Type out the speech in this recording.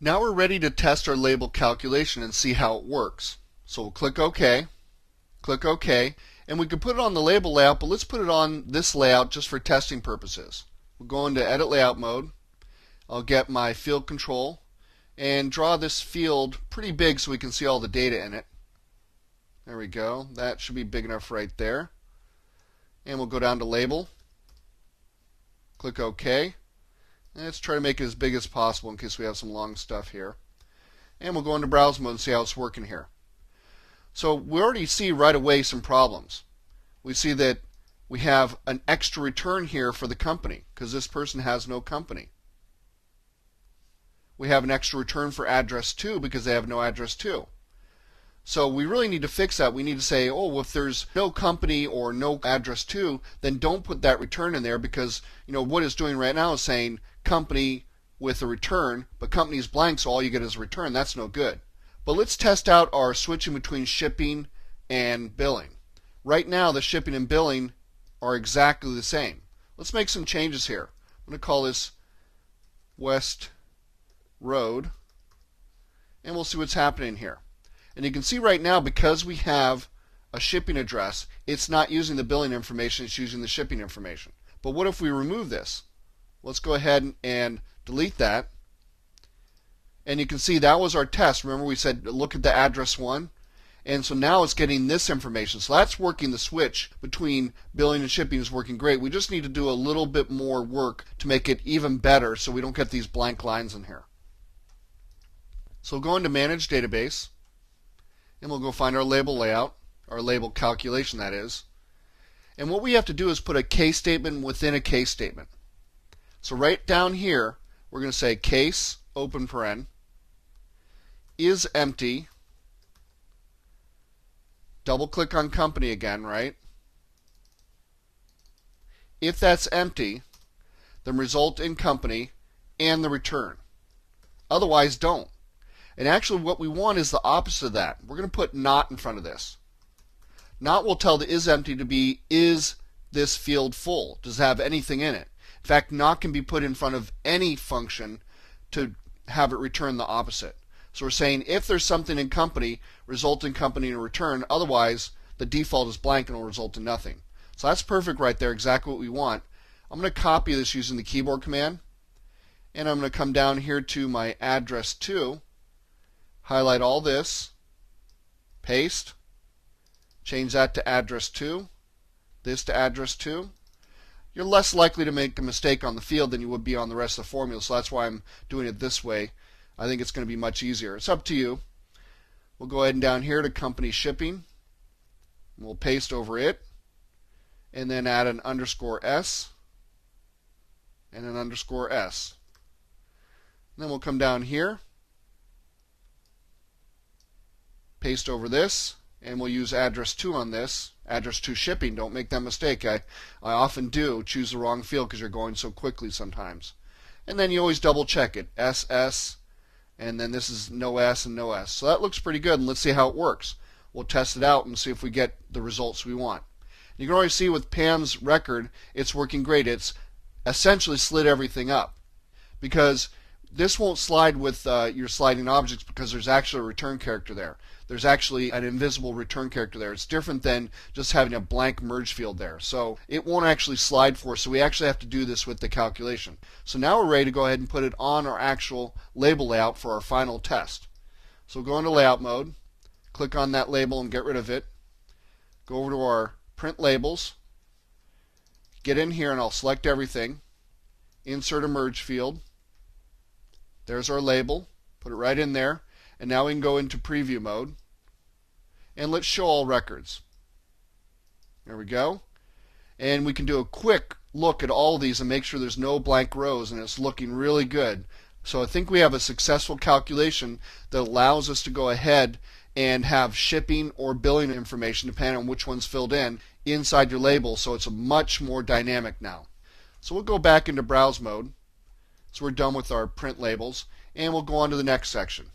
Now we're ready to test our label calculation and see how it works. So we'll click OK, and we can put it on the label layout, but let's put it on this layout just for testing purposes. We'll go into Edit Layout mode. I'll get my field control and draw this field pretty big so we can see all the data in it. There we go. That should be big enough right there. And we'll go down to Label, click OK. And let's try to make it as big as possible in case we have some long stuff here. And we'll go into Browse mode and see how it's working here. So we already see right away some problems. We see that we have an extra return here for the company because this person has no company. We have an extra return for address 2 because they have no address 2. So we really need to fix that. We need to say, oh, if there's no company or no address 2, then don't put that return in there because what it's doing right now is saying company with a return, but company is blank, so all you get is a return. That's no good. But let's test out our switching between shipping and billing. Right now, the shipping and billing are exactly the same. Let's make some changes here. I'm going to call this West Road, and we'll see what's happening here. And you can see right now, because we have a shipping address, it's not using the billing information, it's using the shipping information. But what if we remove this? Let's go ahead and delete that. And you can see that was our test. Remember we said look at the address 1? And so now it's getting this information. So that's working. The switch between billing and shipping is working great. We just need to do a little bit more work to make it even better so we don't get these blank lines in here. So we'll go into Manage Database, and we'll go find our label layout, our label calculation that is. And what we have to do is put a case statement within a case statement. So right down here, we're going to say case, open paren, is empty. Double click on company again, right? If that's empty, then result in company and the return. Otherwise, don't. And actually what we want is the opposite of that. We're going to put not in front of this. Not will tell the is empty to be, is this field full? Does it have anything in it? In fact, not can be put in front of any function to have it return the opposite. So we're saying if there's something in company, result in company and return. Otherwise, the default is blank and will result in nothing. So that's perfect right there, exactly what we want. I'm going to copy this using the keyboard command. And I'm going to come down here to my address 2, highlight all this, paste, change that to address 2, this to address 2. You're less likely to make a mistake on the field than you would be on the rest of the formula, so that's why I'm doing it this way. I think it's going to be much easier. It's up to you. We'll go ahead and down here to company shipping. We'll paste over it, and then add an underscore S and an underscore S. And then we'll come down here, paste over this, and we'll use address 2 on this. Address 2 shipping, don't make that mistake. I often do choose the wrong field because you're going so quickly sometimes. And then you always double check it. SS, and then this is no S and no S. So that looks pretty good, and let's see how it works. We'll test it out and see if we get the results we want. You can already see with Pam's record, it's working great. It's essentially slid everything up. Because this won't slide with your sliding objects because there's actually a return character there. There's actually an invisible return character there. It's different than just having a blank merge field there. So it won't actually slide for us, so we actually have to do this with the calculation. So now we're ready to go ahead and put it on our actual label layout for our final test. So go into Layout mode, click on that label and get rid of it. Go over to our Print Labels, get in here and I'll select everything, insert a merge field. There's our label, put it right in there. And now we can go into preview mode and let's show all records. There we go. And we can do a quick look at all of these and make sure there's no blank rows, and it's looking really good. So I think we have a successful calculation that allows us to go ahead and have shipping or billing information, depending on which one's filled in, inside your label, so it's much more dynamic now. So we'll go back into browse mode. So we're done with our print labels, and we'll go on to the next section.